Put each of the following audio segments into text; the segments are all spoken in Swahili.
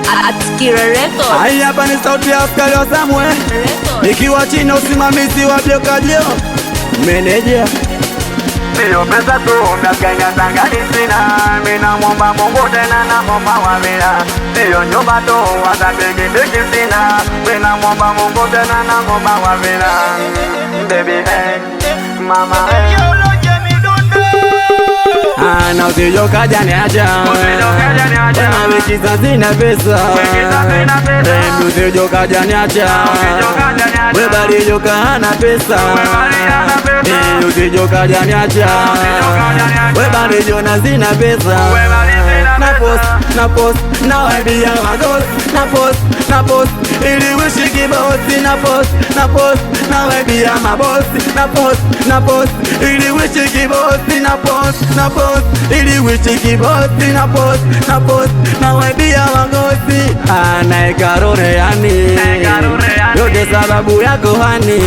Atkira Records. Hai hapa ni sauti ya askari wa Samwe, nikiwa chini usimamizi wa Biokadio meneja. Sio pesa tu mnakanya tangani sina, mina mwomba Mungu tena na mwomba wamina. Sio nyumba tu hata bigi sina, mina mwomba Mungu tena na mwomba wamina. Baby hey, mama hey. Na usijo kaja niacha, na wiki zina pesa, usijo kaja niacha, webali joka hana pesa, usijo kaja niacha, webali jona zina pesa. Na post, na wabia magos, na post, ili wishiki bosi, na post, na wabia mabosi, na post, ili wishiki bosi, na post, ili wishiki bosi, na post, na wabia magosi. Naekarore yani, yote sababu yako hani,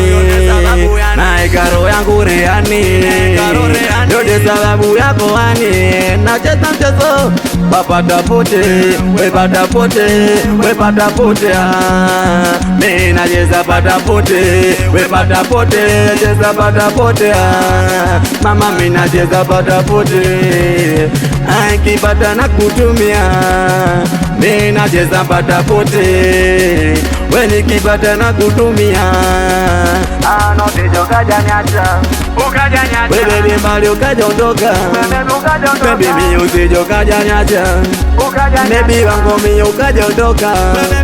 naekaro yangu reani, yote sababu yako hani. Nacheza mchezo papata pote, wepata pote, wepata pote. Mimi nacheza pata pote, wepata pote, cheza pata pote. Mama mimi nacheza pata pote, kipata na kutumia. Mimi nacheza pata pote, we nikipata na kutumia. No sijo kaja niacha, ukaja niacha, we baby mbali ukaja ondoka, baby mimi usijo kaja niacha, ukaja niacha, baby wangu mimi ukaja ondoka.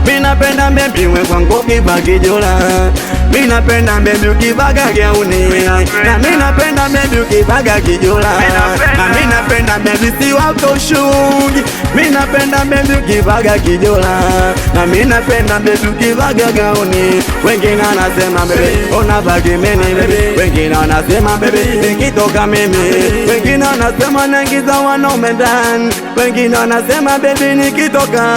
Mimi napenda baby wewe kwangu kibaki jola, mimi napenda baby ukibaga gauni, na mimi napenda baby ukibaga kijola, na mimi napenda baby si wako shungi, mimi napenda baby ukibaga kijola, na mimi napenda baby ukibaga gauni. Wengine wanasema baby ona bagi meni baby, wengine wanasema baby nikitoka mimi, wengine wanasema naingiza wanaume ndani, wengine wanasema baby nikitoka,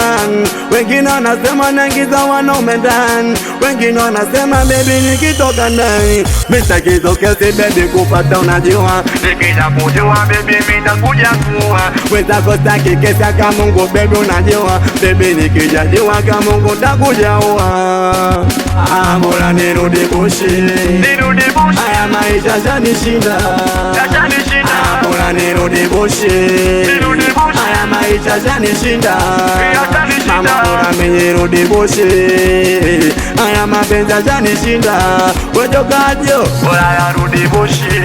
wengine wanasema naingiza wanaume ndani, wengine wanasema baby nikitoka ndani. Mimi sitokea si baby kupata unajua, nikija kujua baby mimi nitakuja kuwa wenzako sitaki kesa kama Mungu baby unajua, baby nikija jua kama Mungu nitakuja uwa. Bora nirudi bushi, haya maisha yanishinda, bora nirudi bushi, haya maisha yanishinda. Mama bora nirudi bushi, haya mapenzi yanishinda. Wewe kajo bora yarudi bushi,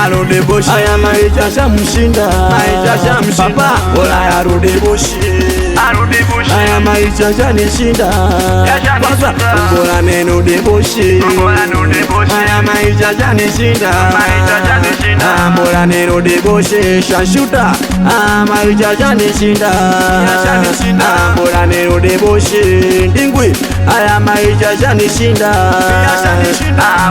arudi bushi, haya maisha yamshinda, maisha yamshinda. Papa bora yarudi bushi, arudi bushi, haya maisha yanishinda. Kwanza bora nirudi bushi, haya maisha yanishinda, bora nirudi bushi. Shashuta maisha yanishinda, bora nirudi bushi. Ndingwi haya maisha yanishinda,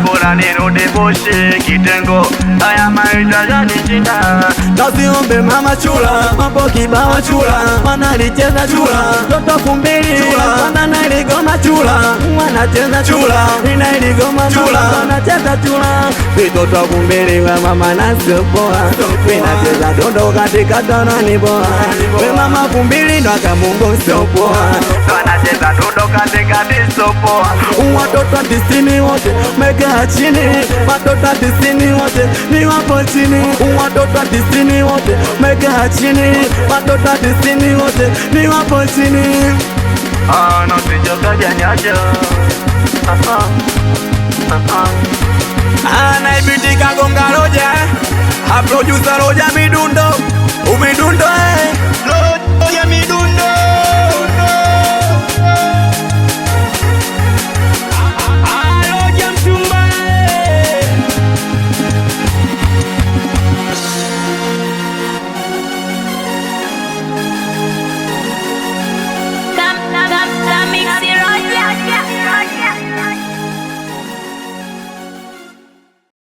bora nirudi bushi. Kitengo haya maisha yanishinda. Nasiombe mama chula, mambo kibao chula, wanalicheza chula, toto kumbili chula, wanaligoma chula, wanacheza chula, inaligoma chula, wanacheza chula. Vitoto kumbili wa mama nasopoa, vinacheza dondo katika tonani boa. We mama kumbili ndo akamungo sopoa, wanacheza dondo katika disopoa. Watoto 90 wote mega chini, watoto 90 wote ni wapo chini, watoto 90 wote mega chini, watoto 90 wote ni wapo chini. No sijo kaja niacha, naibitika gonga roja, producer roja midundo, umidundo